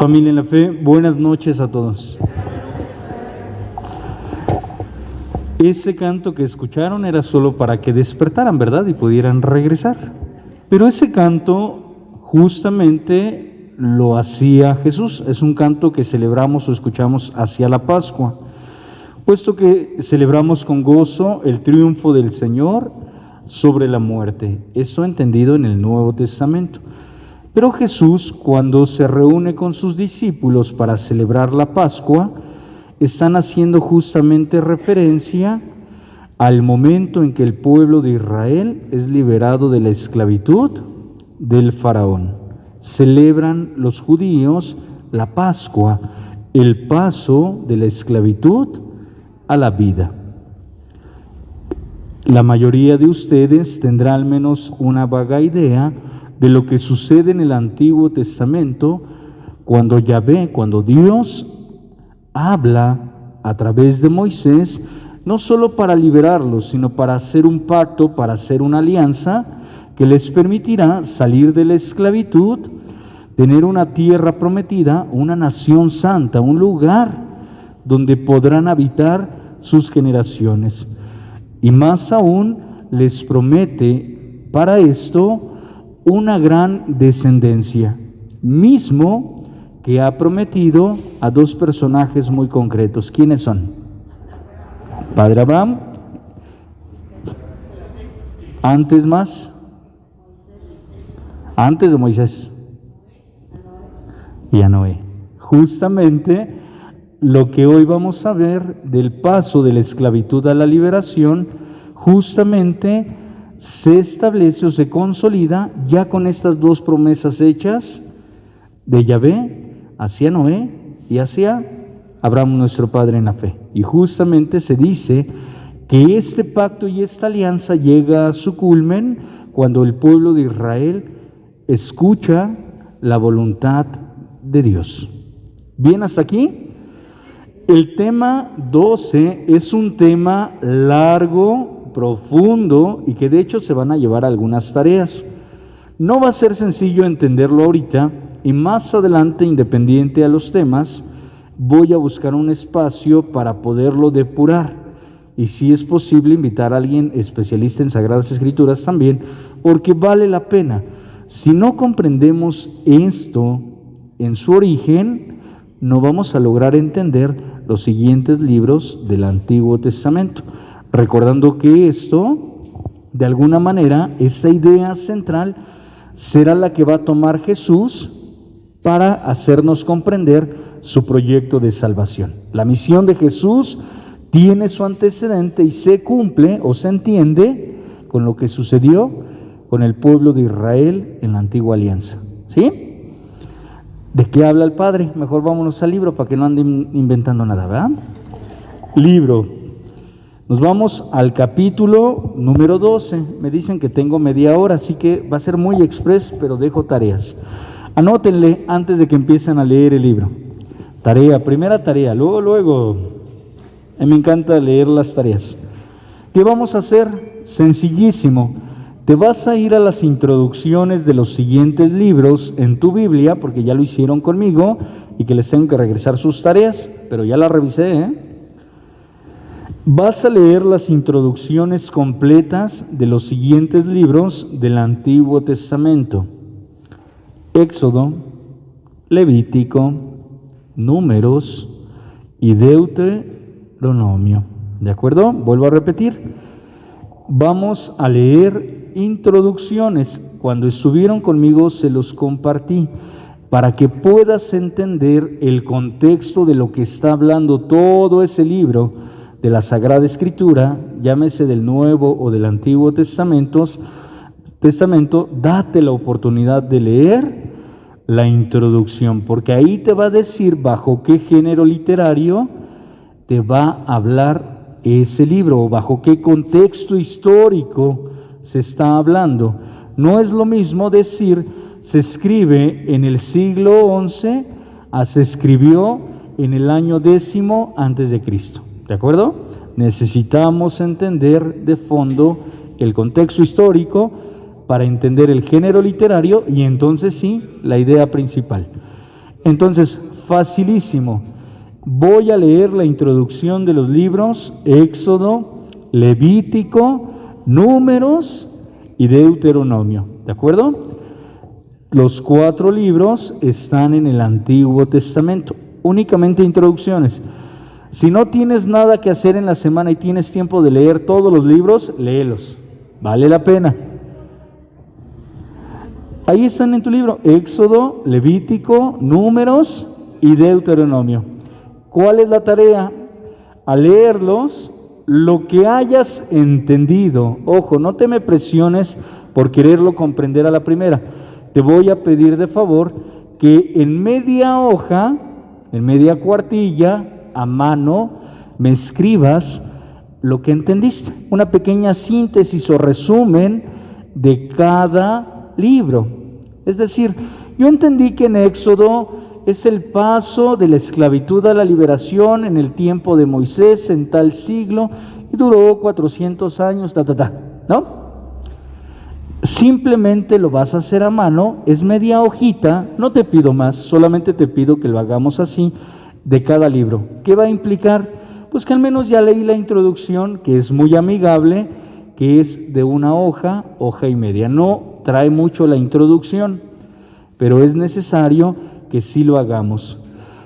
Familia en la fe, buenas noches a todos. Ese canto que escucharon era solo para que despertaran, ¿verdad? Y pudieran regresar. Pero ese canto justamente lo hacía Jesús. Es un canto que celebramos o escuchamos hacia la Pascua, puesto que celebramos con gozo el triunfo del Señor sobre la muerte. Eso entendido en el Nuevo Testamento. Pero Jesús, cuando se reúne con sus discípulos para celebrar la Pascua, están haciendo justamente referencia al momento en que el pueblo de Israel es liberado de la esclavitud del faraón. Celebran los judíos la Pascua, el paso de la esclavitud a la vida. La mayoría de ustedes tendrá al menos una vaga idea de lo que sucede en el Antiguo Testamento cuando Dios habla a través de Moisés, no solo para liberarlos, sino para hacer un pacto, para hacer una alianza que les permitirá salir de la esclavitud, tener una tierra prometida, una nación santa, un lugar donde podrán habitar sus generaciones. Y más aún les promete para esto una gran descendencia, mismo que ha prometido a dos personajes muy concretos. ¿Quiénes son? Padre Abraham, antes de Moisés, y a Noé. Justamente lo que hoy vamos a ver del paso de la esclavitud a la liberación, justamente se establece o se consolida ya con estas dos promesas hechas de Yahvé hacia Noé y hacia Abraham, nuestro padre en la fe. Y justamente se dice que este pacto y esta alianza llega a su culmen cuando el pueblo de Israel escucha la voluntad de Dios. ¿Bien hasta aquí? El tema 12 es un tema largo, profundo y que de hecho se van a llevar algunas tareas. No va a ser sencillo entenderlo ahorita y más adelante, independiente a los temas, voy a buscar un espacio para poderlo depurar y si es posible invitar a alguien especialista en Sagradas Escrituras también, porque vale la pena. Si no comprendemos esto en su origen, no vamos a lograr entender los siguientes libros del Antiguo Testamento. Recordando que esto, de alguna manera, esta idea central será la que va a tomar Jesús para hacernos comprender su proyecto de salvación. La misión de Jesús tiene su antecedente y se cumple o se entiende con lo que sucedió con el pueblo de Israel en la antigua alianza. ¿Sí? ¿De qué habla el Padre? Mejor vámonos al libro para que no anden inventando nada, ¿verdad? Libro. Nos vamos al capítulo número 12. Me dicen que tengo media hora, así que va a ser muy express, pero dejo tareas. Anótenle antes de que empiecen a leer el libro. Primera tarea, luego. A mí me encanta leer las tareas. ¿Qué vamos a hacer? Sencillísimo. Te vas a ir a las introducciones de los siguientes libros en tu Biblia, porque ya lo hicieron conmigo y que les tengo que regresar sus tareas, pero ya las revisé, Vas a leer las introducciones completas de los siguientes libros del Antiguo Testamento: Éxodo, Levítico, Números y Deuteronomio. ¿De acuerdo? Vuelvo a repetir. Vamos a leer introducciones. Cuando estuvieron conmigo se los compartí para que puedas entender el contexto de lo que está hablando todo ese libro de la Sagrada Escritura, llámese del Nuevo o del Antiguo Testamento. Date la oportunidad de leer la introducción, porque ahí te va a decir bajo qué género literario te va a hablar ese libro, o bajo qué contexto histórico se está hablando. No es lo mismo decir se escribe en el siglo XI a se escribió en el año 10 antes de Cristo. ¿De acuerdo? Necesitamos entender de fondo el contexto histórico para entender el género literario y entonces sí, la idea principal. Entonces, facilísimo. Voy a leer la introducción de los libros Éxodo, Levítico, Números y Deuteronomio. ¿De acuerdo? Los 4 libros están en el Antiguo Testamento. Únicamente introducciones. Si no tienes nada que hacer en la semana y tienes tiempo de leer todos los libros, léelos. Vale la pena. Ahí están en tu libro, Éxodo, Levítico, Números y Deuteronomio. ¿Cuál es la tarea? Al leerlos, lo que hayas entendido. Ojo, no te me presiones por quererlo comprender a la primera. Te voy a pedir de favor que en media hoja, en media cuartilla, a mano, me escribas lo que entendiste. Una pequeña síntesis o resumen de cada libro. Es decir, yo entendí que en Éxodo es el paso de la esclavitud a la liberación en el tiempo de Moisés en tal siglo y duró 400 años, ¿no? Simplemente lo vas a hacer a mano, es media hojita, no te pido más, solamente te pido que lo hagamos así de cada libro. ¿Qué va a implicar? Pues que al menos ya leí la introducción, que es muy amigable, que es de una hoja, hoja y media. No trae mucho la introducción, pero es necesario que sí lo hagamos.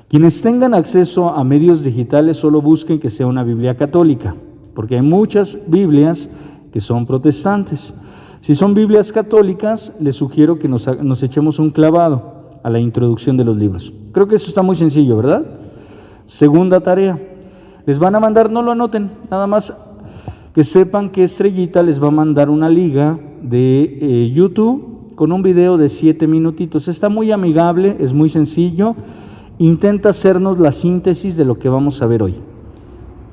Quienes tengan acceso a medios digitales solo busquen que sea una Biblia católica, porque hay muchas Biblias que son protestantes. Si son Biblias católicas, les sugiero que nos echemos un clavado a la introducción de los libros. Creo que eso está muy sencillo, ¿verdad? Segunda tarea, les van a mandar, no lo anoten, nada más que sepan que Estrellita les va a mandar una liga de YouTube con un video de 7 minutitos. Está muy amigable, es muy sencillo. Intenta hacernos la síntesis de lo que vamos a ver hoy.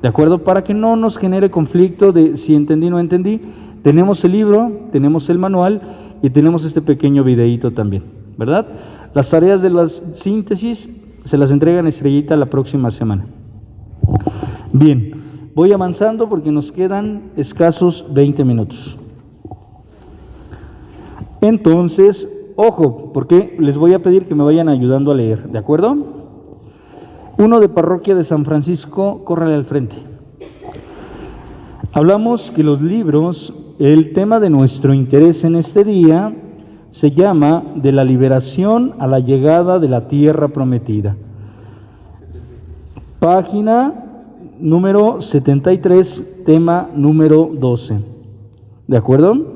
¿De acuerdo? Para que no nos genere conflicto de si entendí o no entendí. Tenemos el libro, tenemos el manual y tenemos este pequeño videíto también, ¿verdad? Las tareas de las síntesis se las entregan Estrellita la próxima semana. Bien, voy avanzando porque nos quedan escasos 20 minutos. Entonces, ojo, porque les voy a pedir que me vayan ayudando a leer, ¿de acuerdo? Uno de Parroquia de San Francisco, córrale al frente. Hablamos que los libros, el tema de nuestro interés en este día se llama de la liberación a la llegada de la tierra prometida. Página número 73, tema número 12. ¿De acuerdo?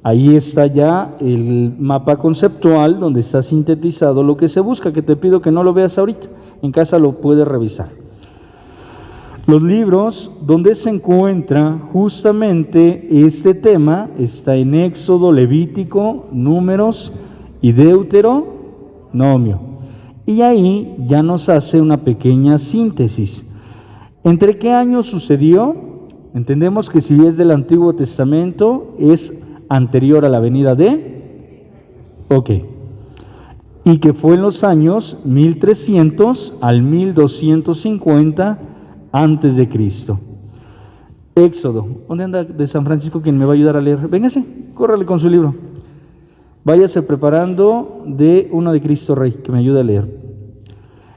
Ahí está ya el mapa conceptual donde está sintetizado lo que se busca, que te pido que no lo veas ahorita, en casa lo puedes revisar. Los libros donde se encuentra justamente este tema está en Éxodo, Levítico, Números y Deuteronomio. Y ahí ya nos hace una pequeña síntesis. ¿Entre qué años sucedió? Entendemos que si es del Antiguo Testamento es anterior a la venida de... Ok. Y que fue en los años 1300 al 1250 antes de Cristo. Éxodo. ¿Dónde anda de San Francisco quien me va a ayudar a leer? Véngase, córrele con su libro. Váyase preparando de uno de Cristo Rey, que me ayude a leer.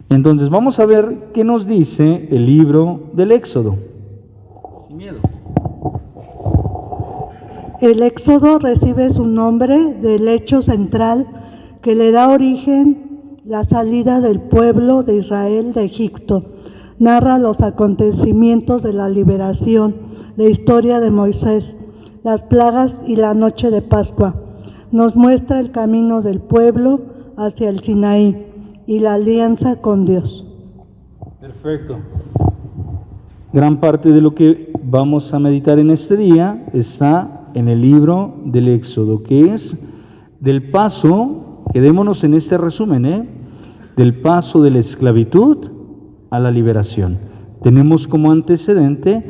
Entonces vamos a ver qué nos dice el libro del Éxodo. Sin miedo. El Éxodo recibe su nombre del hecho central que le da origen la salida del pueblo de Israel de Egipto. Narra los acontecimientos de la liberación, la historia de Moisés, las plagas y la noche de Pascua. Nos muestra el camino del pueblo hacia el Sinaí y la alianza con Dios. Perfecto. Gran parte de lo que vamos a meditar en este día está en el libro del Éxodo, que es del paso, quedémonos en este resumen, del paso de la esclavitud a la liberación. Tenemos como antecedente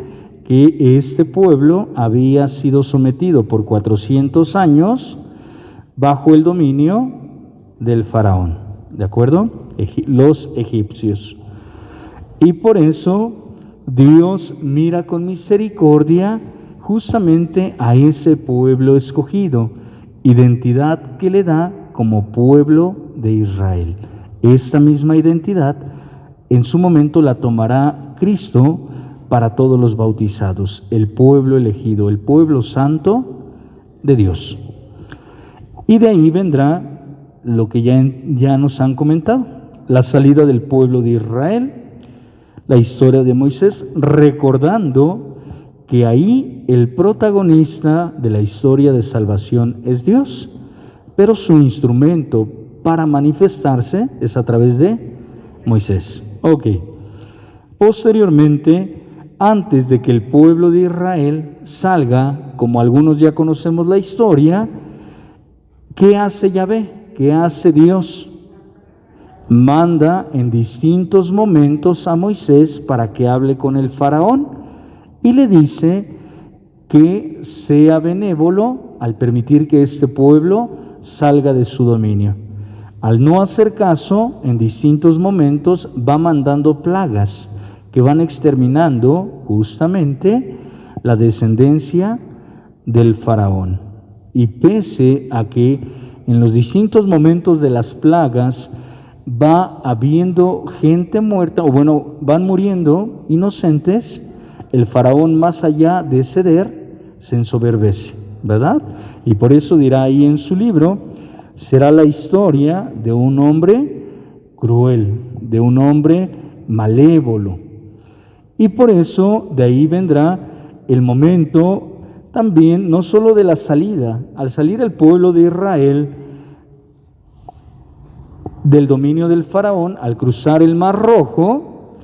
que este pueblo había sido sometido por 400 años bajo el dominio del faraón, ¿de acuerdo? Los egipcios. Y por eso Dios mira con misericordia justamente a ese pueblo escogido, identidad que le da como pueblo de Israel. Esta misma identidad en su momento la tomará Cristo para todos los bautizados, el pueblo elegido, el pueblo santo de Dios. Y de ahí vendrá lo que ya nos han comentado, la salida del pueblo de Israel, la historia de Moisés, recordando que ahí el protagonista de la historia de salvación es Dios, pero su instrumento para manifestarse es a través de Moisés. Ok. Posteriormente, antes de que el pueblo de Israel salga, como algunos ya conocemos la historia, ¿qué hace Yahvé? ¿Qué hace Dios? Manda en distintos momentos a Moisés para que hable con el faraón y le dice que sea benévolo al permitir que este pueblo salga de su dominio. Al no hacer caso, en distintos momentos va mandando plagas que van exterminando justamente la descendencia del faraón. Y pese a que en los distintos momentos de las plagas va habiendo gente muerta, o bueno, van muriendo inocentes, el faraón, más allá de ceder, se ensoberbece, ¿verdad? Y por eso dirá ahí en su libro: será la historia de un hombre cruel, de un hombre malévolo. Y por eso de ahí vendrá el momento también, no solo de la salida, al salir el pueblo de Israel del dominio del faraón, al cruzar el Mar Rojo,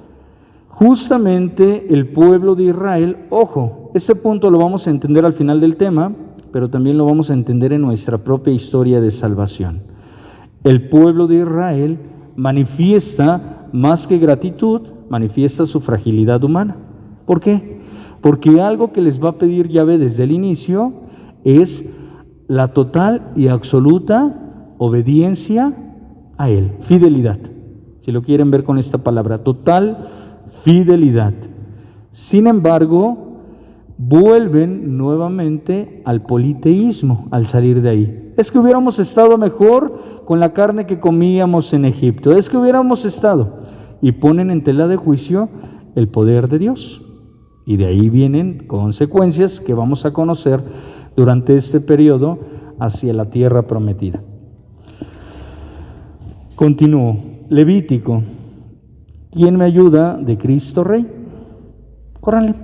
justamente el pueblo de Israel, ojo, este punto lo vamos a entender al final del tema, pero también lo vamos a entender en nuestra propia historia de salvación. El pueblo de Israel manifiesta, más que gratitud, manifiesta su fragilidad humana. ¿Por qué? Porque algo que les va a pedir Yahvé desde el inicio es la total y absoluta obediencia a Él, fidelidad, si lo quieren ver con esta palabra, total fidelidad. Sin embargo, vuelven nuevamente al politeísmo al salir de ahí. Es que hubiéramos estado mejor con la carne que comíamos en Egipto, es que hubiéramos estado, y ponen en tela de juicio el poder de Dios. Y de ahí vienen consecuencias que vamos a conocer durante este periodo hacia la tierra prometida. Continúo. Levítico. ¿Quién me ayuda de Cristo Rey? Córranle.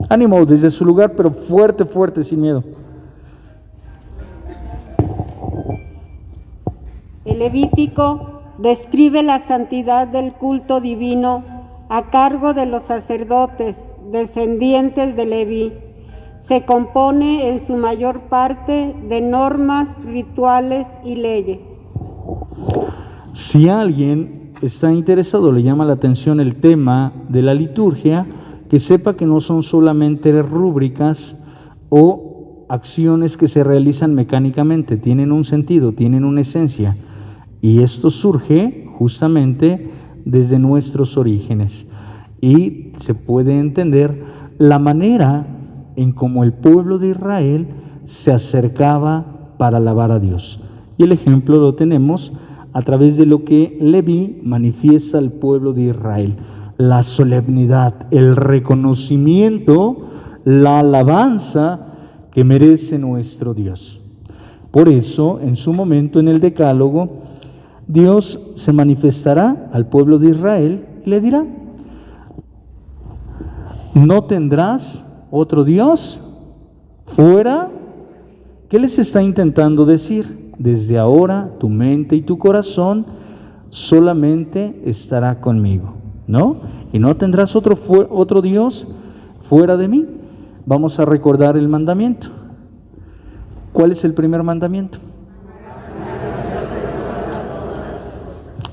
Ánimo desde su lugar, pero fuerte, fuerte, sin miedo. El Levítico describe la santidad del culto divino a cargo de los sacerdotes descendientes de Leví. Se compone en su mayor parte de normas, rituales y leyes. Si alguien está interesado, le llama la atención el tema de la liturgia, que sepa que no son solamente rúbricas o acciones que se realizan mecánicamente, tienen un sentido, tienen una esencia, y esto surge justamente desde nuestros orígenes, y se puede entender la manera en cómo el pueblo de Israel se acercaba para alabar a Dios. Y el ejemplo lo tenemos a través de lo que Leví manifiesta al pueblo de Israel: la solemnidad, el reconocimiento, la alabanza que merece nuestro Dios. Por eso, en su momento en el Decálogo, Dios se manifestará al pueblo de Israel y le dirá: no tendrás otro Dios fuera. ¿Qué les está intentando decir? Desde ahora tu mente y tu corazón solamente estará conmigo, ¿no? Y no tendrás otro Dios fuera de mí. Vamos a recordar el mandamiento. ¿Cuál es el primer mandamiento?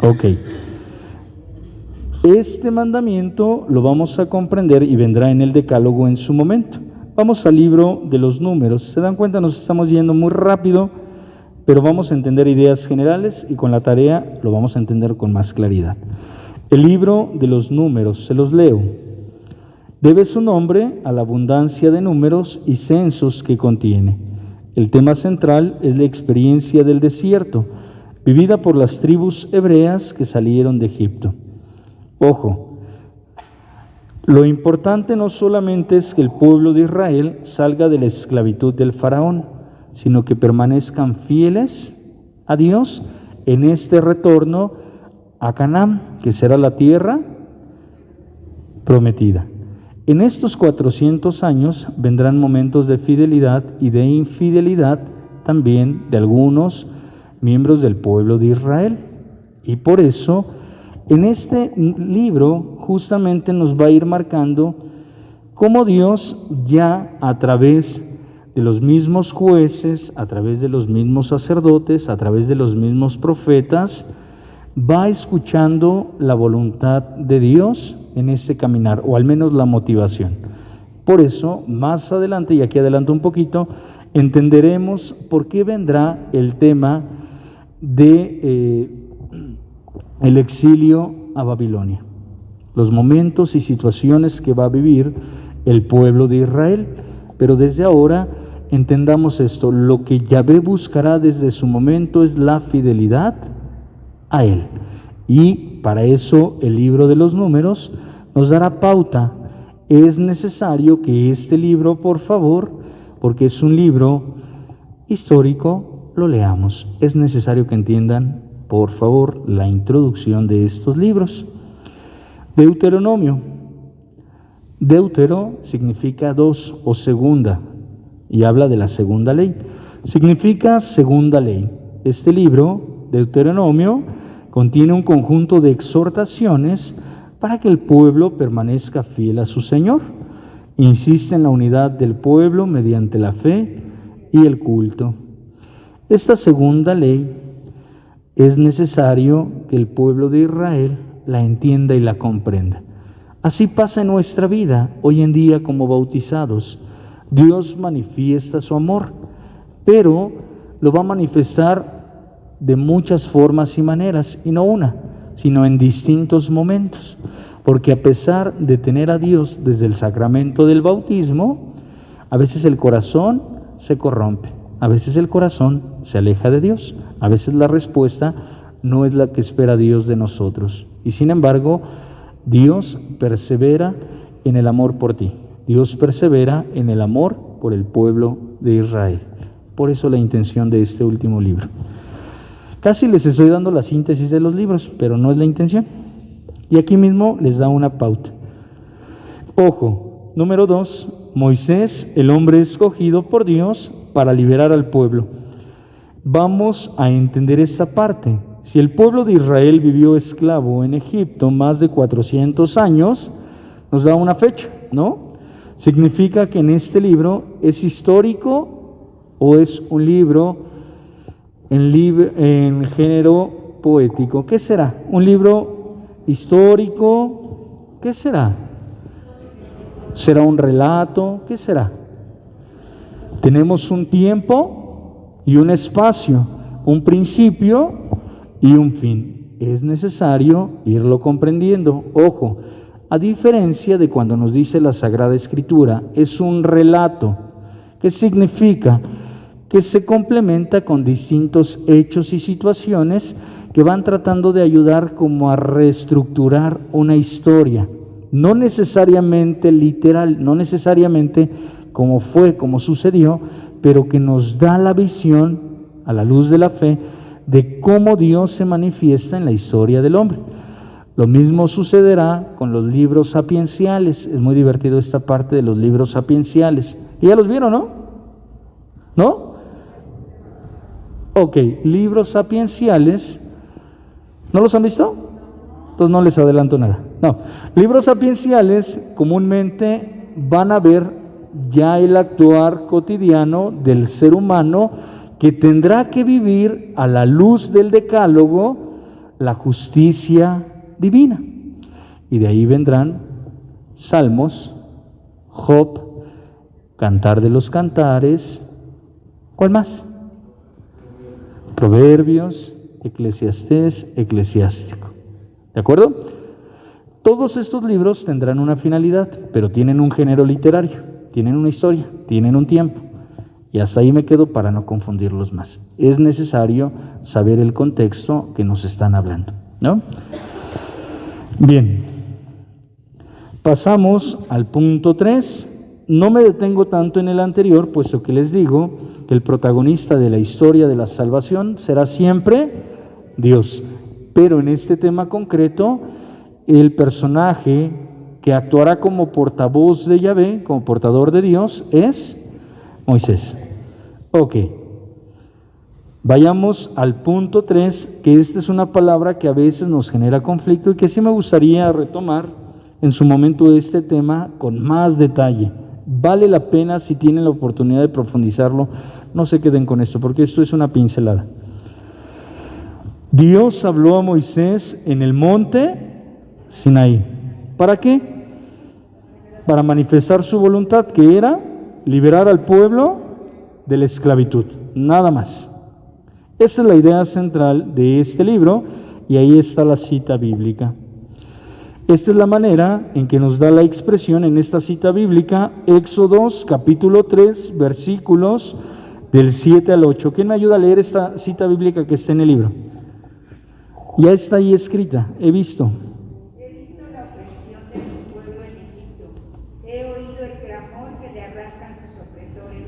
Ok. Este mandamiento lo vamos a comprender y vendrá en el Decálogo en su momento. Vamos al libro de los Números. ¿Se dan cuenta? Nos estamos yendo muy rápido, pero vamos a entender ideas generales y con la tarea lo vamos a entender con más claridad. El libro de los Números, se los leo. Debe su nombre a la abundancia de números y censos que contiene. El tema central es la experiencia del desierto, vivida por las tribus hebreas que salieron de Egipto. Ojo, lo importante no solamente es que el pueblo de Israel salga de la esclavitud del faraón, sino que permanezcan fieles a Dios en este retorno a Canaán, que será la tierra prometida. En estos 400 años vendrán momentos de fidelidad y de infidelidad también de algunos miembros del pueblo de Israel. Y por eso, en este libro justamente nos va a ir marcando cómo Dios ya a través de los mismos jueces, a través de los mismos sacerdotes, a través de los mismos profetas, va escuchando la voluntad de Dios en este caminar, o al menos la motivación. Por eso, más adelante, y aquí adelanto un poquito, entenderemos por qué vendrá el tema de el exilio a Babilonia, los momentos y situaciones que va a vivir el pueblo de Israel. Pero desde ahora entendamos esto: lo que Yahvé buscará desde su momento es la fidelidad a Él. Y para eso el libro de los Números nos dará pauta. Es necesario que este libro, por favor, porque es un libro histórico, lo leamos. Es necesario que entiendan, por favor, la introducción de estos libros. Deuteronomio. Deutero significa dos o segunda, y habla de la segunda ley. Significa segunda ley. Este libro, Deuteronomio, contiene un conjunto de exhortaciones para que el pueblo permanezca fiel a su Señor. Insiste en la unidad del pueblo mediante la fe y el culto. Esta segunda ley es necesario que el pueblo de Israel la entienda y la comprenda. Así pasa en nuestra vida hoy en día como bautizados. Dios manifiesta su amor, pero lo va a manifestar de muchas formas y maneras, y no una, sino en distintos momentos. Porque a pesar de tener a Dios desde el sacramento del bautismo, a veces el corazón se corrompe, a veces el corazón se aleja de Dios, a veces la respuesta no es la que espera Dios de nosotros. Y sin embargo, Dios persevera en el amor por ti. Dios persevera en el amor por el pueblo de Israel. Por eso la intención de este último libro. Casi les estoy dando la síntesis de los libros, pero no es la intención. Y aquí mismo les da una pauta. Ojo, número 2, Moisés, el hombre escogido por Dios para liberar al pueblo. Vamos a entender esta parte. Si el pueblo de Israel vivió esclavo en Egipto más de 400 años, nos da una fecha, ¿no? Significa que en este libro es histórico o es un libro en género poético. ¿Qué será? ¿Un libro histórico? ¿Qué será? ¿Será un relato? ¿Qué será? Tenemos un tiempo y un espacio, un principio y un fin. Es necesario irlo comprendiendo. Ojo, a diferencia de cuando nos dice la Sagrada Escritura, es un relato. ¿Qué significa? Que se complementa con distintos hechos y situaciones que van tratando de ayudar como a reestructurar una historia. No necesariamente literal, no necesariamente como fue, como sucedió, pero que nos da la visión, a la luz de la fe, de cómo Dios se manifiesta en la historia del hombre. Lo mismo sucederá con los libros sapienciales. Es muy divertido esta parte de los libros sapienciales. ¿Y ya los vieron, no? ¿No? Ok, libros sapienciales. ¿No los han visto? Entonces no les adelanto nada. No, libros sapienciales comúnmente van a ver ya el actuar cotidiano del ser humano que tendrá que vivir a la luz del decálogo la justicia divina. Y de ahí vendrán Salmos, Job, Cantar de los Cantares, ¿cuál más? Proverbios, Eclesiastés, Eclesiástico. ¿De acuerdo? Todos estos libros tendrán una finalidad, pero tienen un género literario, tienen una historia, tienen un tiempo. Y hasta ahí me quedo para no confundirlos más. Es necesario saber el contexto que nos están hablando, ¿no? Bien, pasamos al punto 3. No me detengo tanto en el anterior, puesto que les digo que el protagonista de la historia de la salvación será siempre Dios. Pero en este tema concreto, el personaje que actuará como portavoz de Yahvé, como portador de Dios, es Moisés. Ok. Vayamos al punto 3, que esta es una palabra que a veces nos genera conflicto y que sí me gustaría retomar en su momento de este tema con más detalle. Vale la pena, si tienen la oportunidad de profundizarlo, no se queden con esto, porque esto es una pincelada. Dios habló a Moisés en el monte Sinaí. ¿Para qué? Para manifestar su voluntad, que era liberar al pueblo de la esclavitud, nada más. Esta es la idea central de este libro y ahí está la cita bíblica. Esta es la manera en que nos da la expresión en esta cita bíblica, Éxodo capítulo 3, versículos del 7 al 8. ¿Quién me ayuda a leer esta cita bíblica que está en el libro? Ya está ahí escrita, he visto. He visto la opresión de mi pueblo en Egipto. He oído el clamor que le arrancan sus opresores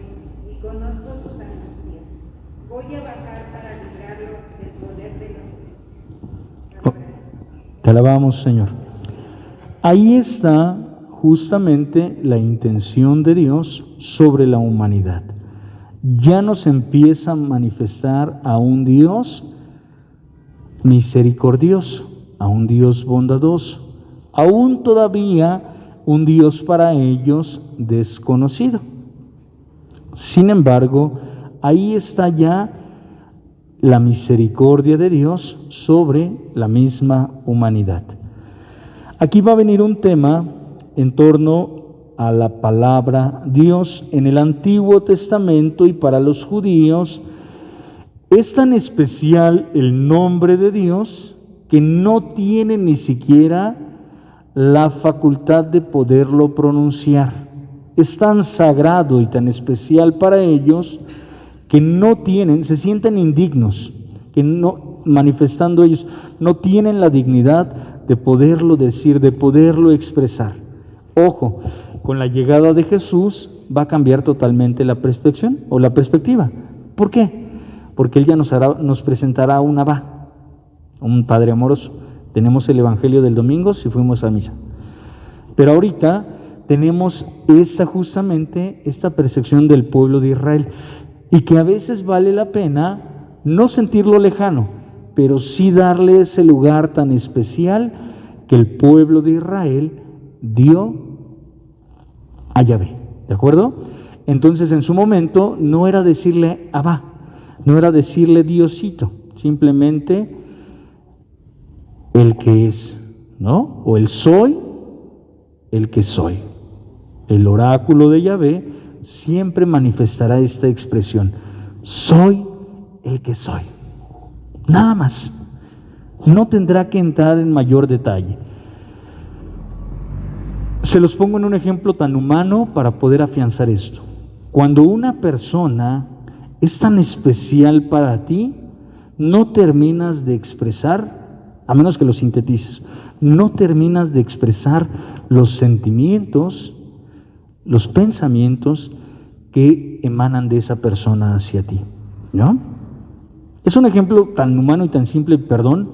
y conozco sus angustias. Voy a bajar para librarlo del poder de los egipcios. Te alabamos, Señor. Ahí está justamente la intención de Dios sobre la humanidad. Ya nos empieza a manifestar a un Dios misericordioso, a un Dios bondadoso, aún todavía un Dios para ellos desconocido. Sin embargo, ahí está ya la misericordia de Dios sobre la misma humanidad. Aquí va a venir un tema en torno a la palabra Dios. En el Antiguo Testamento y para los judíos es tan especial el nombre de Dios que no tiene ni siquiera la facultad de poderlo pronunciar. Es tan sagrado y tan especial para ellos que no tienen, se sienten indignos, que no, manifestando ellos, no tienen la dignidad de poderlo decir, de poderlo expresar. Ojo, con la llegada de Jesús va a cambiar totalmente la perspectiva o la perspectiva. ¿Por qué? Porque Él ya nos presentará un Abba, un Padre amoroso. Tenemos el Evangelio del domingo si fuimos a misa. Pero ahorita tenemos justamente esta percepción del pueblo de Israel y que a veces vale la pena no sentirlo lejano, pero sí darle ese lugar tan especial que el pueblo de Israel dio a Yahvé, ¿de acuerdo? Entonces en su momento no era decirle Abba, no era decirle Diosito, simplemente el que es, ¿no? O el soy, el que soy. El oráculo de Yahvé siempre manifestará esta expresión: soy el que soy. Nada más. No tendrá que entrar en mayor detalle. Se los pongo en un ejemplo tan humano para poder afianzar esto. Cuando una persona es tan especial para ti, no terminas de expresar, a menos que lo sintetices, no terminas de expresar los sentimientos, los pensamientos que emanan de esa persona hacia ti, ¿no? Es un ejemplo tan humano y tan simple, perdón,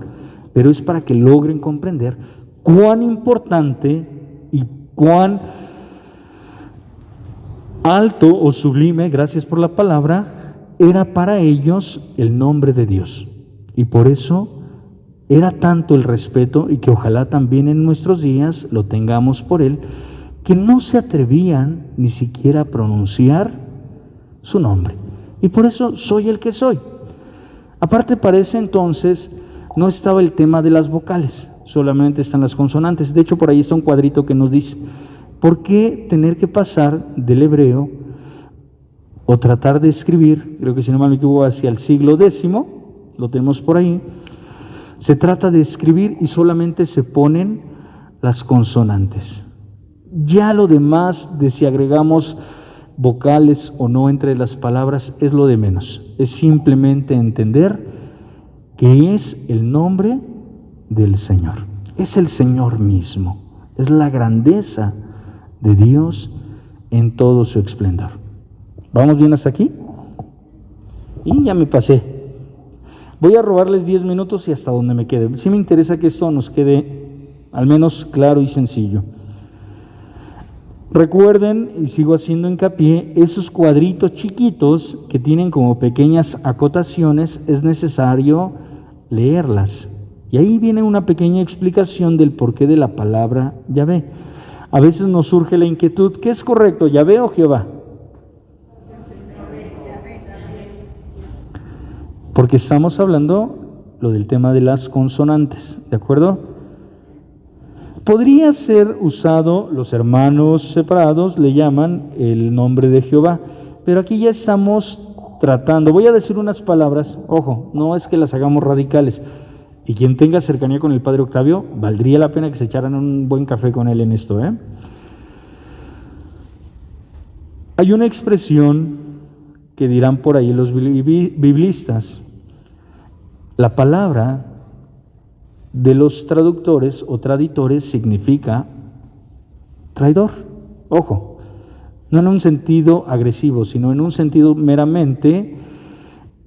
pero es para que logren comprender cuán importante y cuán alto o sublime, gracias por la palabra, era para ellos el nombre de Dios. Y por eso era tanto el respeto, y que ojalá también en nuestros días lo tengamos por él, que no se atrevían ni siquiera a pronunciar su nombre. Y por eso soy el que soy. Aparte, para ese entonces no estaba el tema de las vocales, solamente están las consonantes. De hecho, por ahí está un cuadrito que nos dice: ¿por qué tener que pasar del hebreo o tratar de escribir? Creo que si no me equivoco hacia el siglo X, lo tenemos por ahí. Se trata de escribir y solamente se ponen las consonantes. Ya lo demás, de si agregamos vocales o no entre las palabras, es lo de menos. Es simplemente entender que es el nombre del Señor. Es el Señor mismo. Es la grandeza de Dios en todo su esplendor. ¿Vamos bien hasta aquí? Y ya me pasé. Voy a robarles 10 minutos y hasta donde me quede. Sí me interesa que esto nos quede al menos claro y sencillo. Recuerden, y sigo haciendo hincapié, esos cuadritos chiquitos que tienen como pequeñas acotaciones, es necesario leerlas. Y ahí viene una pequeña explicación del porqué de la palabra Yahvé. A veces nos surge la inquietud, ¿qué es correcto, Yahvé o Jehová? Porque estamos hablando lo del tema de las consonantes, ¿de acuerdo? Podría ser usado, los hermanos separados le llaman el nombre de Jehová, pero aquí ya estamos tratando, voy a decir unas palabras, ojo, no es que las hagamos radicales, y quien tenga cercanía con el Padre Octavio, valdría la pena que se echaran un buen café con él en esto, Hay una expresión que dirán por ahí los biblistas, la palabra de los traductores o traditores significa traidor. Ojo, no en un sentido agresivo, sino en un sentido meramente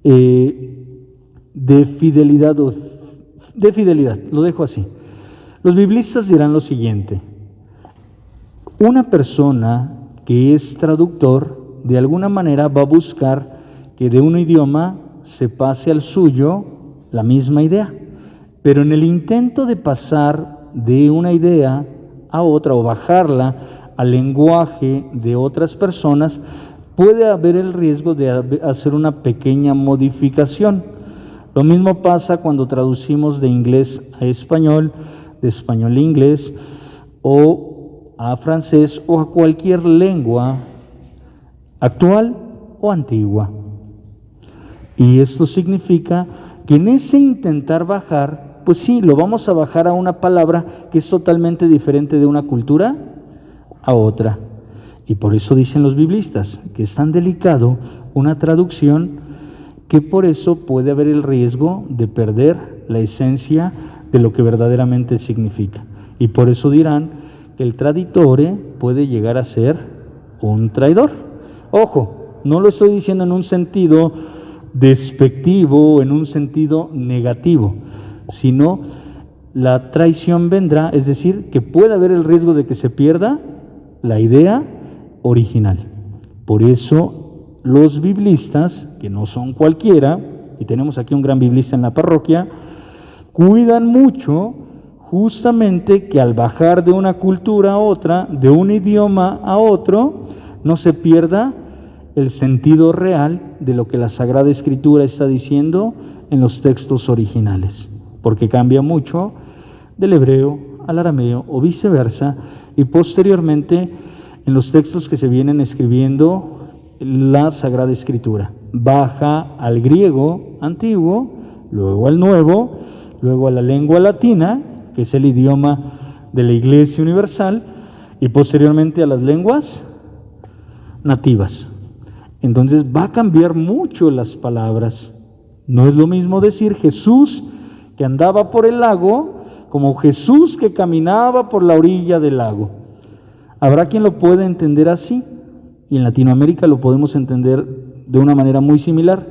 de fidelidad, lo dejo así. Los biblistas dirán lo siguiente: una persona que es traductor de alguna manera va a buscar que de un idioma se pase al suyo la misma idea. Pero en el intento de pasar de una idea a otra o bajarla al lenguaje de otras personas, puede haber el riesgo de hacer una pequeña modificación. Lo mismo pasa cuando traducimos de inglés a español, de español a inglés, o a francés, o a cualquier lengua actual o antigua. Y esto significa que en ese intentar bajar, pues sí, lo vamos a bajar a una palabra que es totalmente diferente de una cultura a otra. Y por eso dicen los biblistas que es tan delicado una traducción que por eso puede haber el riesgo de perder la esencia de lo que verdaderamente significa. Y por eso dirán que el traditore puede llegar a ser un traidor. Ojo, no lo estoy diciendo en un sentido despectivo, en un sentido negativo, sino la traición vendrá, es decir, que puede haber el riesgo de que se pierda la idea original. Por eso los biblistas, que no son cualquiera, y tenemos aquí un gran biblista en la parroquia, cuidan mucho justamente que al bajar de una cultura a otra, de un idioma a otro, no se pierda el sentido real de lo que la Sagrada Escritura está diciendo en los textos originales, porque cambia mucho del hebreo al arameo o viceversa, y posteriormente en los textos que se vienen escribiendo la Sagrada Escritura. Baja al griego antiguo, luego al nuevo, luego a la lengua latina, que es el idioma de la Iglesia Universal, y posteriormente a las lenguas nativas. Entonces va a cambiar mucho las palabras. No es lo mismo decir Jesús que andaba por el lago como Jesús que caminaba por la orilla del lago. Habrá quien lo pueda entender así, y en Latinoamérica lo podemos entender de una manera muy similar,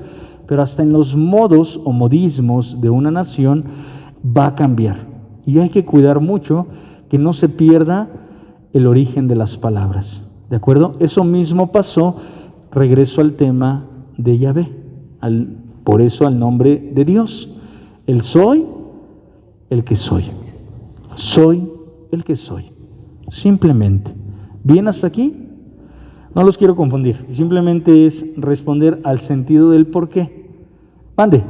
pero hasta en los modos o modismos de una nación va a cambiar. Y hay que cuidar mucho que no se pierda el origen de las palabras. ¿De acuerdo? Eso mismo pasó, regreso al tema de Yahvé, por eso al nombre de Dios. El soy, el que soy. Soy el que soy. Simplemente. ¿Bien hasta aquí? No los quiero confundir. Simplemente es responder al sentido del por qué. Mande.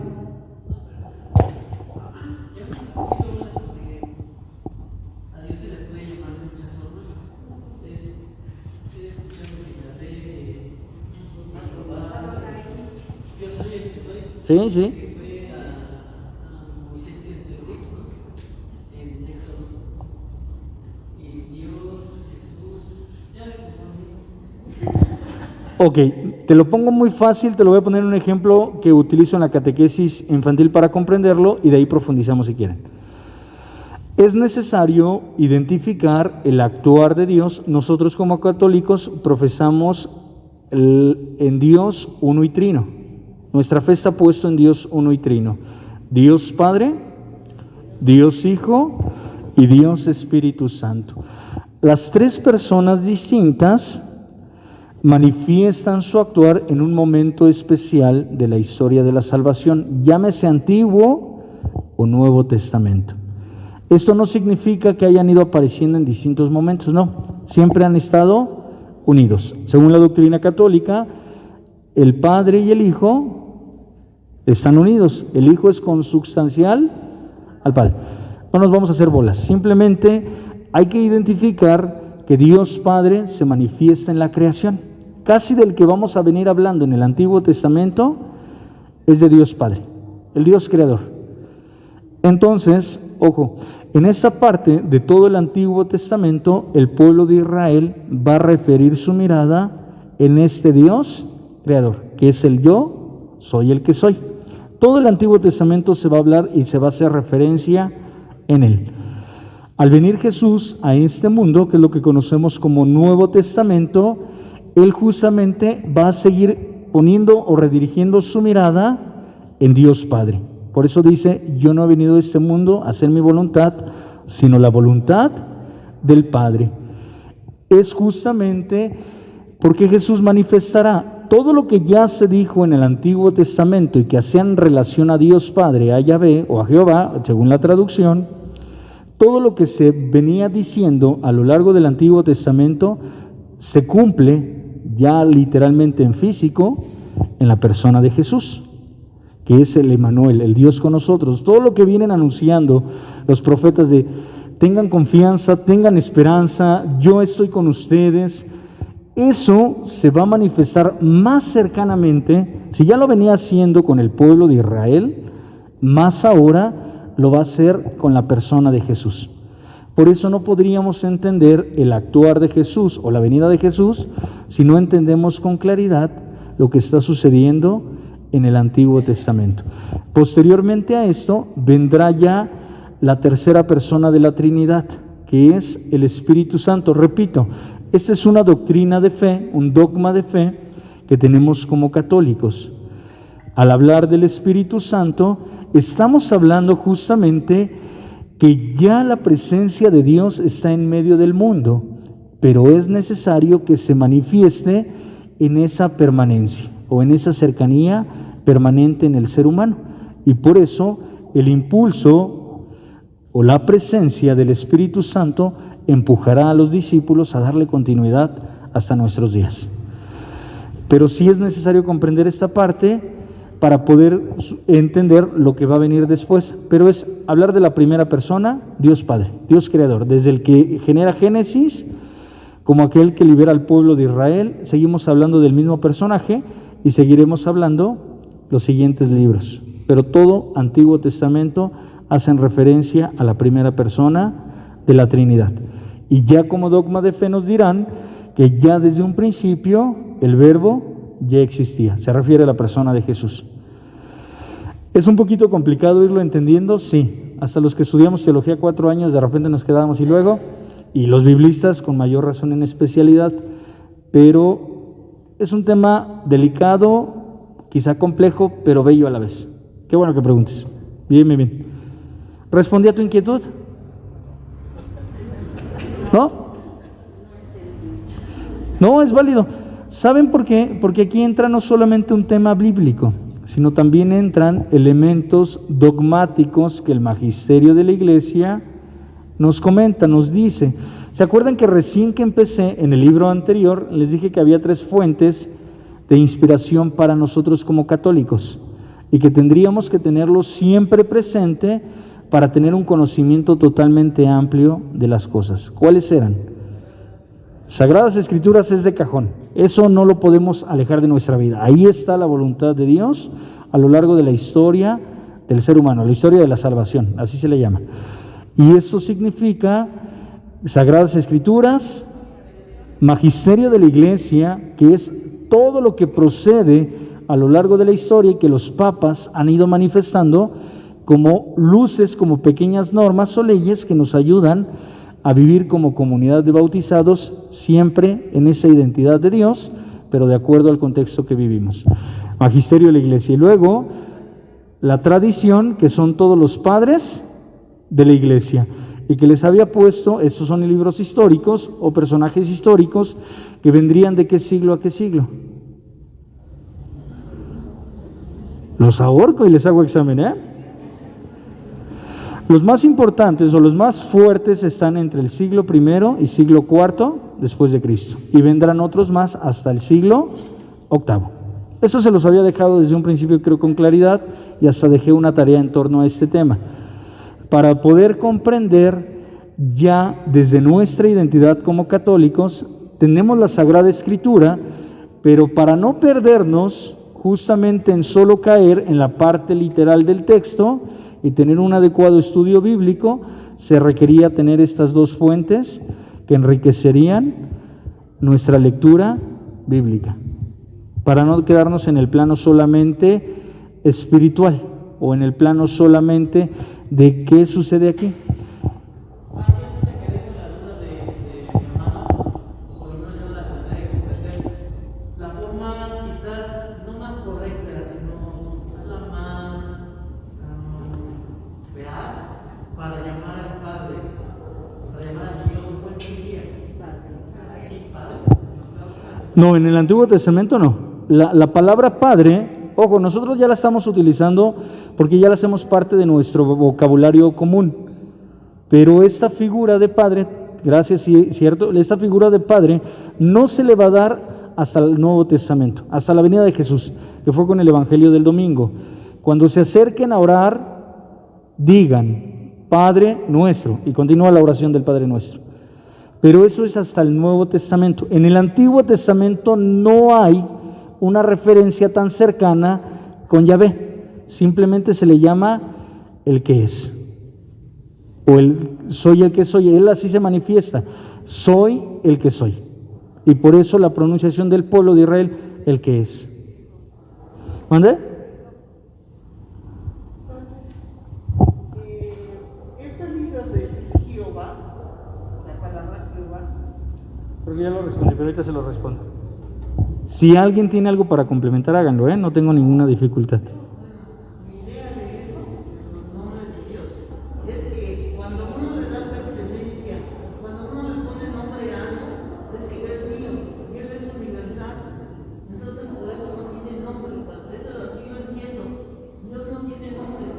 Sí, sí. Ok, te lo pongo muy fácil, te lo voy a poner en un ejemplo que utilizo en la catequesis infantil para comprenderlo y de ahí profundizamos si quieren. Es necesario identificar el actuar de Dios. Nosotros como católicos profesamos en Dios uno y trino. Nuestra fe está puesta en Dios uno y trino. Dios Padre, Dios Hijo y Dios Espíritu Santo. Las tres personas distintas manifiestan su actuar en un momento especial de la historia de la salvación, llámese Antiguo o Nuevo Testamento. Esto no significa que hayan ido apareciendo en distintos momentos, no, siempre han estado unidos. Según la doctrina católica, el Padre y el Hijo están unidos, el Hijo es consubstancial al Padre. No nos vamos a hacer bolas, simplemente hay que identificar que Dios Padre se manifiesta en la creación. Casi del que vamos a venir hablando en el Antiguo Testamento es de Dios Padre, el Dios creador. Entonces, ojo, en esta parte de todo el Antiguo Testamento, el pueblo de Israel va a referir su mirada en este Dios creador, que es el yo, soy el que soy. Todo el Antiguo Testamento se va a hablar y se va a hacer referencia en él. Al venir Jesús a este mundo, que es lo que conocemos como Nuevo Testamento, Él justamente va a seguir poniendo o redirigiendo su mirada en Dios Padre. Por eso dice, yo no he venido a este mundo a hacer mi voluntad, sino la voluntad del Padre. Es justamente porque Jesús manifestará todo lo que ya se dijo en el Antiguo Testamento y que hacía en relación a Dios Padre, a Yahvé o a Jehová, según la traducción. Todo lo que se venía diciendo a lo largo del Antiguo Testamento se cumple ya literalmente en físico en la persona de Jesús, que es el Emmanuel, el Dios con nosotros. Todo lo que vienen anunciando los profetas de tengan confianza, tengan esperanza, yo estoy con ustedes, eso se va a manifestar más cercanamente. Si ya lo venía haciendo con el pueblo de Israel, más ahora lo va a hacer con la persona de Jesús. Por eso no podríamos entender el actuar de Jesús o la venida de Jesús si no entendemos con claridad lo que está sucediendo en el Antiguo Testamento. Posteriormente a esto vendrá ya la tercera persona de la Trinidad, que es el Espíritu Santo. Repito, esta es una doctrina de fe, un dogma de fe que tenemos como católicos. Al hablar del Espíritu Santo, estamos hablando justamente que ya la presencia de Dios está en medio del mundo, pero es necesario que se manifieste en esa permanencia o en esa cercanía permanente en el ser humano. Y por eso el impulso o la presencia del Espíritu Santo empujará a los discípulos a darle continuidad hasta nuestros días. Pero sí es necesario comprender esta parte para poder entender lo que va a venir después, pero es hablar de la primera persona, Dios Padre, Dios Creador, desde el que genera Génesis, como aquel que libera al pueblo de Israel. Seguimos hablando del mismo personaje y seguiremos hablando los siguientes libros, pero todo Antiguo Testamento hacen referencia a la primera persona de la Trinidad. Y ya como dogma de fe nos dirán que ya desde un principio el Verbo ya existía, se refiere a la persona de Jesús. ¿Es un poquito complicado irlo entendiendo? Sí, hasta los que estudiamos teología 4 años de repente nos quedamos y luego, y los biblistas con mayor razón en especialidad, pero es un tema delicado, quizá complejo, pero bello a la vez. Qué bueno que preguntes. Bien. ¿Respondí a tu inquietud? ¿No? No, es válido. ¿Saben por qué? Porque aquí entra no solamente un tema bíblico, sino también entran elementos dogmáticos que el magisterio de la Iglesia nos comenta, nos dice. ¿Se acuerdan que recién que empecé en el libro anterior les dije que había 3 fuentes de inspiración para nosotros como católicos y que tendríamos que tenerlo siempre presente para tener un conocimiento totalmente amplio de las cosas? ¿Cuáles eran? Sagradas Escrituras es de cajón, eso no lo podemos alejar de nuestra vida. Ahí está la voluntad de Dios a lo largo de la historia del ser humano, la historia de la salvación, así se le llama. Y eso significa Sagradas Escrituras, magisterio de la Iglesia, que es todo lo que procede a lo largo de la historia y que los papas han ido manifestando como luces, como pequeñas normas o leyes que nos ayudan a vivir como comunidad de bautizados, siempre en esa identidad de Dios, pero de acuerdo al contexto que vivimos. Magisterio de la Iglesia. Y luego, la tradición, que son todos los padres de la Iglesia, y que les había puesto, estos son libros históricos o personajes históricos que vendrían de qué siglo a qué siglo. Los ahorco y les hago examen, ¿eh? Los más importantes o los más fuertes están entre el siglo I y siglo IV después de Cristo, y vendrán otros más hasta el siglo VIII. Eso se los había dejado desde un principio, creo, con claridad, y hasta dejé una tarea en torno a este tema, para poder comprender ya desde nuestra identidad como católicos. Tenemos la Sagrada Escritura, pero para no perdernos justamente en solo caer en la parte literal del texto y tener un adecuado estudio bíblico, se requería tener estas dos fuentes que enriquecerían nuestra lectura bíblica, para no quedarnos en el plano solamente espiritual o en el plano solamente de qué sucede aquí. No, en el Antiguo Testamento no. La palabra Padre, ojo, nosotros ya la estamos utilizando porque ya la hacemos parte de nuestro vocabulario común. Pero esta figura de Padre, gracias, cierto, esta figura de Padre no se le va a dar hasta el Nuevo Testamento, hasta la venida de Jesús, que fue con el Evangelio del domingo. Cuando se acerquen a orar, digan Padre nuestro, y continúa la oración del Padre nuestro. Pero eso es hasta el Nuevo Testamento. En el Antiguo Testamento no hay una referencia tan cercana con Yahvé. Simplemente se le llama el que es. O el soy el que soy. Él así se manifiesta. Soy el que soy. Y por eso la pronunciación del pueblo de Israel, el que es. ¿Mande? Creo que ya lo respondí, pero ahorita se lo respondo. Si alguien tiene algo para complementar, háganlo, no tengo ninguna dificultad. Mi idea de eso, los nombres de Dios, es que cuando uno le da pertenencia, cuando uno le pone nombre a algo, es que es mío, y él es universal. Entonces por eso no tiene nombre, eso así lo entiendo. Dios no tiene nombre.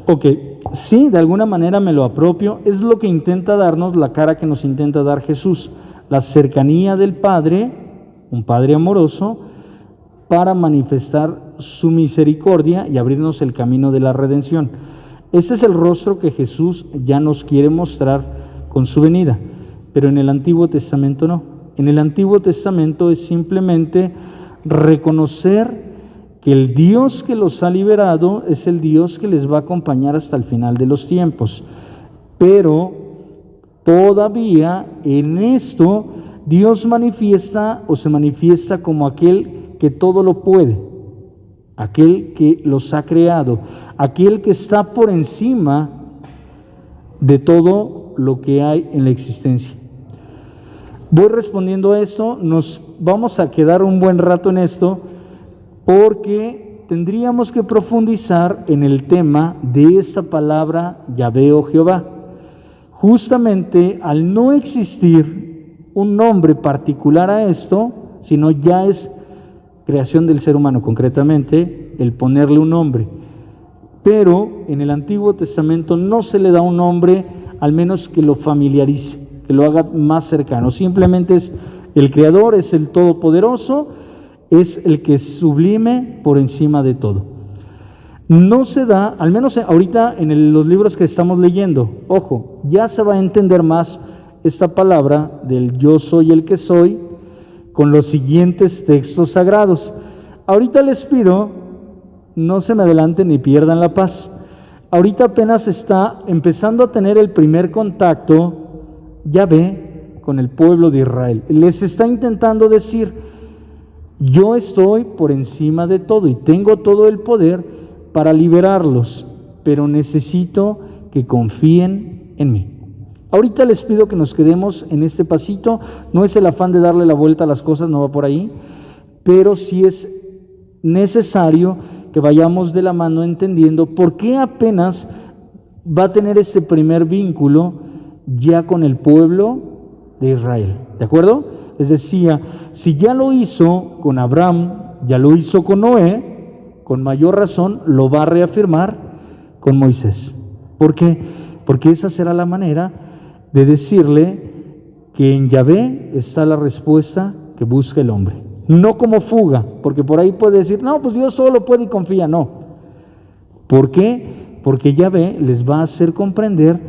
Ok, sí, de alguna manera me lo apropio. Es lo que intenta darnos la cara que nos intenta dar Jesús, la cercanía del Padre, un Padre amoroso, para manifestar su misericordia y abrirnos el camino de la redención. Ese es el rostro que Jesús ya nos quiere mostrar con su venida, pero en el Antiguo Testamento no. En el Antiguo Testamento es simplemente reconocer que el Dios que los ha liberado es el Dios que les va a acompañar hasta el final de los tiempos. Pero todavía en esto Dios manifiesta o se manifiesta como aquel que todo lo puede, aquel que los ha creado, aquel que está por encima de todo lo que hay en la existencia. Voy respondiendo a esto, nos vamos a quedar un buen rato en esto, porque tendríamos que profundizar en el tema de esta palabra Yahvé o Jehová. Justamente al no existir un nombre particular a esto, sino ya es creación del ser humano, concretamente el ponerle un nombre. Pero en el Antiguo Testamento no se le da un nombre, al menos que lo familiarice, que lo haga más cercano. Simplemente es el Creador, es el Todopoderoso, es el que es sublime por encima de todo. No se da, al menos ahorita en los libros que estamos leyendo, ojo, ya se va a entender más esta palabra del yo soy el que soy con los siguientes textos sagrados. Ahorita les pido, no se me adelanten ni pierdan la paz. Ahorita apenas está empezando a tener el primer contacto Yahvé con el pueblo de Israel. Les está intentando decir, Yo estoy por encima de todo y tengo todo el poder para liberarlos, pero necesito que confíen en mí. Ahorita les pido que nos quedemos en este pasito. No es el afán de darle la vuelta a las cosas, no va por ahí, pero sí es necesario que vayamos de la mano entendiendo por qué apenas va a tener este primer vínculo ya con el pueblo de Israel. ¿De acuerdo? Les decía, si ya lo hizo con Abraham, ya lo hizo con Noé, con mayor razón lo va a reafirmar con Moisés. ¿Por qué? Porque esa será la manera de decirle que en Yahvé está la respuesta que busca el hombre. No como fuga, porque por ahí puede decir, no, pues Dios solo puede y confía. No. ¿Por qué? Porque Yahvé les va a hacer comprender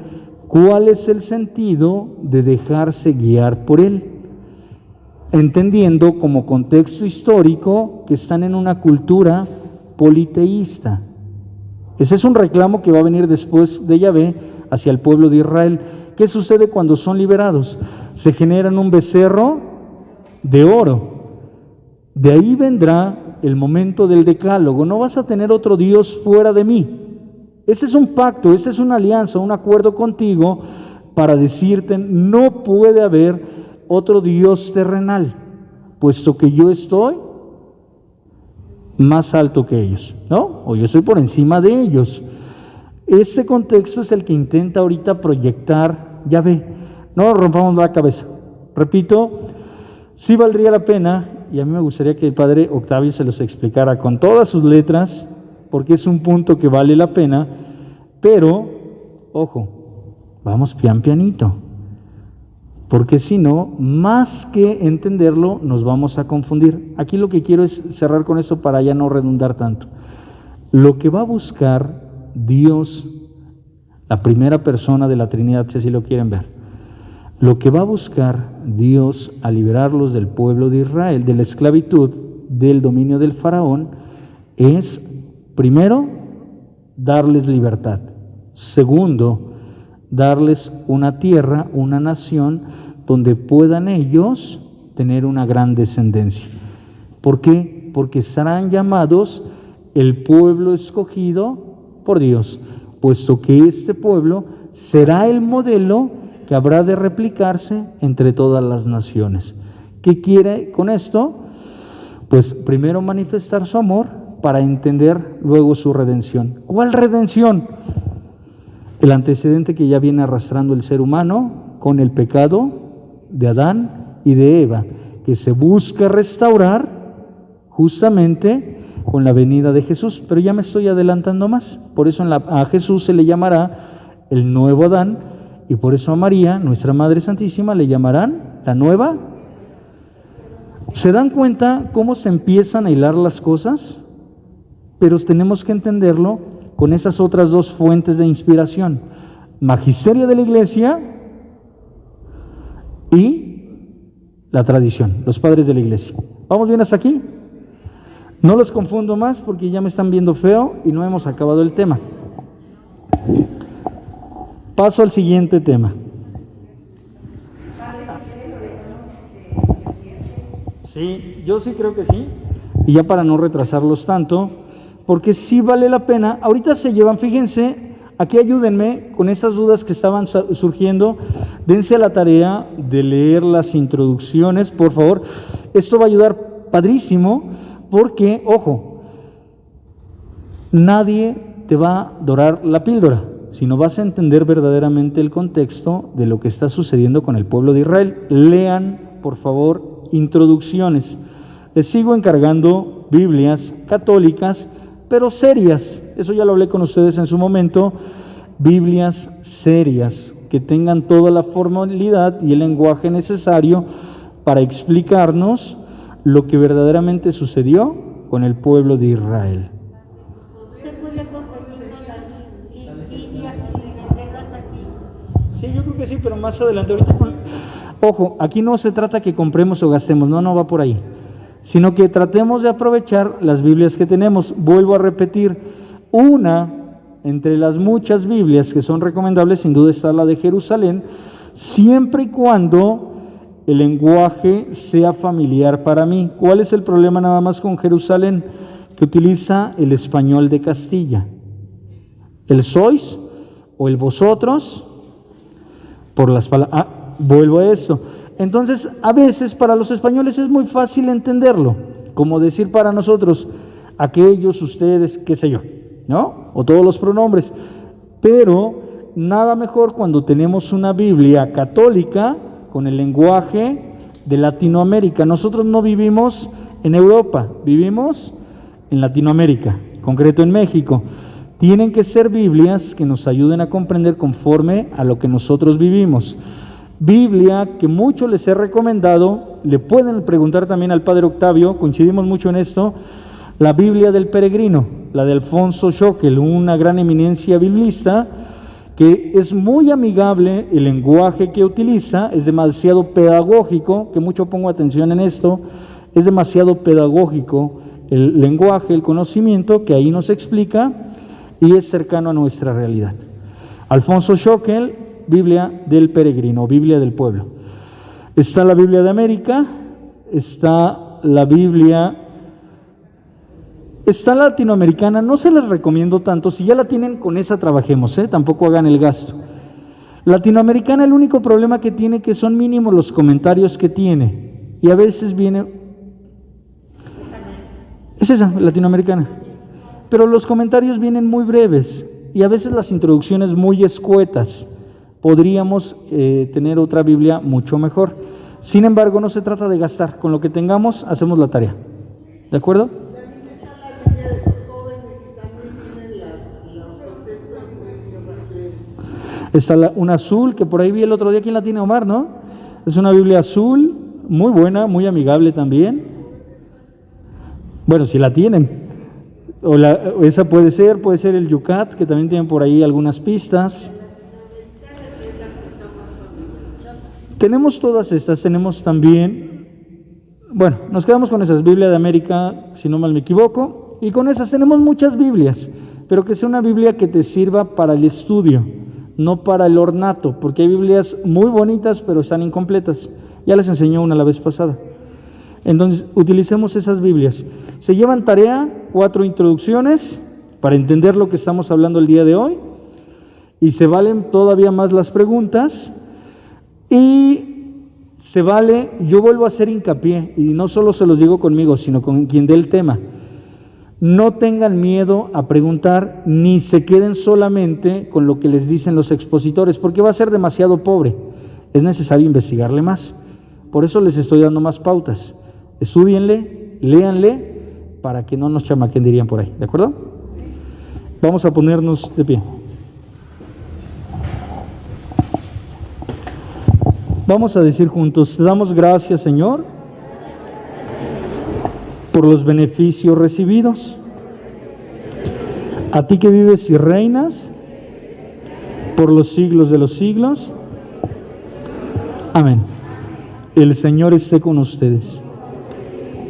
cuál es el sentido de dejarse guiar por Él, entendiendo como contexto histórico que están en una cultura politeísta. Ese es un reclamo que va a venir después de Yahvé hacia el pueblo de Israel. ¿Qué sucede cuando son liberados? Se generan un becerro de oro. De ahí vendrá el momento del decálogo. No vas a tener otro Dios fuera de mí. Ese es un pacto, esa es una alianza, un acuerdo contigo para decirte, no puede haber otro Dios terrenal, puesto que yo estoy más alto que ellos, ¿no? O yo estoy por encima de ellos. Este contexto es el que intenta ahorita proyectar Yahvé. No rompamos la cabeza. Repito, sí valdría la pena, y a mí me gustaría que el padre Octavio se los explicara con todas sus letras, porque es un punto que vale la pena, pero, ojo, vamos pianito, porque si no, más que entenderlo, nos vamos a confundir. Aquí lo que quiero es cerrar con esto para ya no redundar tanto. Lo que va a buscar Dios, la primera persona de la Trinidad, si así lo quieren ver, lo que va a buscar Dios al liberarlos del pueblo de Israel, de la esclavitud, del dominio del faraón, es, primero, darles libertad. Segundo, darles una tierra, una nación, donde puedan ellos tener una gran descendencia. ¿Por qué? Porque serán llamados el pueblo escogido por Dios, puesto que este pueblo será el modelo que habrá de replicarse entre todas las naciones. ¿Qué quiere con esto? Pues primero manifestar su amor para entender luego su redención. ¿Cuál redención? El antecedente que ya viene arrastrando el ser humano con el pecado de Adán y de Eva, que se busca restaurar justamente con la venida de Jesús. Pero ya me estoy adelantando más. Por eso a Jesús se le llamará el nuevo Adán, y por eso a María, nuestra Madre Santísima, le llamarán la nueva. ¿Se dan cuenta cómo se empiezan a hilar las cosas? Pero tenemos que entenderlo con esas otras dos fuentes de inspiración: magisterio de la Iglesia y la tradición, los padres de la Iglesia. ¿Vamos bien hasta aquí? No los confundo más porque ya me están viendo feo y no hemos acabado el tema. Paso al siguiente tema. Sí, yo sí creo que sí. Y ya para no retrasarlos tanto, porque sí vale la pena. Ahorita se llevan, fíjense, aquí ayúdenme con esas dudas que estaban surgiendo. Dense a la tarea de leer las introducciones, por favor. Esto va a ayudar padrísimo, porque, ojo, nadie te va a dorar la píldora, sino vas a entender verdaderamente el contexto de lo que está sucediendo con el pueblo de Israel. Lean, por favor, introducciones. Les sigo encargando Biblias católicas, pero serias. Eso ya lo hablé con ustedes en su momento. Biblias serias, que tengan toda la formalidad y el lenguaje necesario para explicarnos lo que verdaderamente sucedió con el pueblo de Israel. Sí, yo creo que sí, pero más adelante. Ahorita ojo, aquí no se trata que compremos o gastemos, no va por ahí, sino que tratemos de aprovechar las Biblias que tenemos. Vuelvo a repetir, una entre las muchas Biblias que son recomendables, sin duda está la de Jerusalén, siempre y cuando el lenguaje sea familiar para mí. ¿Cuál es el problema nada más con Jerusalén? Que utiliza el español de Castilla. El sois o el vosotros, por las palabras. Vuelvo a eso. Entonces, a veces para los españoles es muy fácil entenderlo, como decir para nosotros, aquellos, ustedes, qué sé yo, ¿no? O todos los pronombres. Pero nada mejor cuando tenemos una Biblia católica con el lenguaje de Latinoamérica. Nosotros no vivimos en Europa, vivimos en Latinoamérica, en concreto en México. Tienen que ser Biblias que nos ayuden a comprender conforme a lo que nosotros vivimos. Biblia que mucho les he recomendado, le pueden preguntar también al Padre Octavio, coincidimos mucho en esto, la Biblia del Peregrino, la de Alfonso Schockel, una gran eminencia biblista, que es muy amigable el lenguaje que utiliza, es demasiado pedagógico, que mucho pongo atención en esto, es demasiado pedagógico el lenguaje, el conocimiento que ahí nos explica y es cercano a nuestra realidad. Alfonso Schockel, Biblia del Peregrino, Biblia del Pueblo. Está la Biblia de América, está la Biblia, está la latinoamericana, no se les recomiendo tanto, si ya la tienen con esa trabajemos, tampoco hagan el gasto. Latinoamericana, el único problema que tiene que son mínimos los comentarios que tiene y a veces viene, es esa, latinoamericana, pero los comentarios vienen muy breves y a veces las introducciones muy escuetas. Podríamos tener otra Biblia mucho mejor. Sin embargo, no se trata de gastar, con lo que tengamos hacemos la tarea, ¿de acuerdo? También está la Biblia de los jóvenes y también tienen las protestas muy. Está una azul, que por ahí vi el otro día. ¿Quién la tiene? Omar, ¿no? Es una Biblia azul, muy buena, muy amigable también. Bueno, si la tienen. O esa puede ser el Yucat, que también tienen por ahí algunas pistas. Tenemos todas estas, tenemos también, bueno, nos quedamos con esas, Biblia de América, si no mal me equivoco, y con esas tenemos muchas Biblias, pero que sea una Biblia que te sirva para el estudio, no para el ornato, porque hay Biblias muy bonitas, pero están incompletas. Ya les enseñé una la vez pasada. Entonces, utilicemos esas Biblias. Se llevan tarea 4 introducciones para entender lo que estamos hablando el día de hoy, y se valen todavía más las preguntas. Y se vale, yo vuelvo a hacer hincapié, y no solo se los digo conmigo, sino con quien dé el tema. No tengan miedo a preguntar, ni se queden solamente con lo que les dicen los expositores, porque va a ser demasiado pobre. Es necesario investigarle más. Por eso les estoy dando más pautas. Estúdienle, léanle, para que no nos chamaquen, dirían por ahí. ¿De acuerdo? Vamos a ponernos de pie. Vamos a decir juntos, te damos gracias, Señor, por los beneficios recibidos. A ti que vives y reinas por los siglos de los siglos. Amén. El Señor esté con ustedes.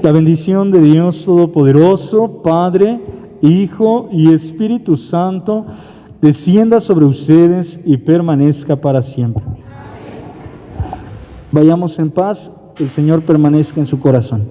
La bendición de Dios Todopoderoso, Padre, Hijo y Espíritu Santo, descienda sobre ustedes y permanezca para siempre. Vayamos en paz, el Señor permanezca en su corazón.